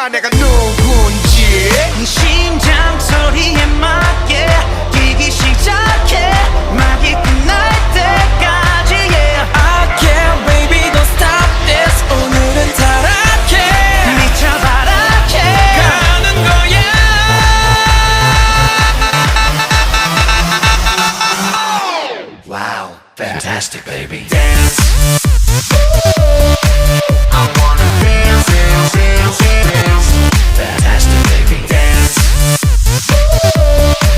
알아 내가 누군지. 네 심장 소리에 맞게 뛰기 시작해. 막이 끝날 때까지 yeah. I can't baby don't stop this. 오늘은 타락해 미쳐 바라게 가는 거야. Wow, fantastic baby. Dance. I wanna dance, dance, dance.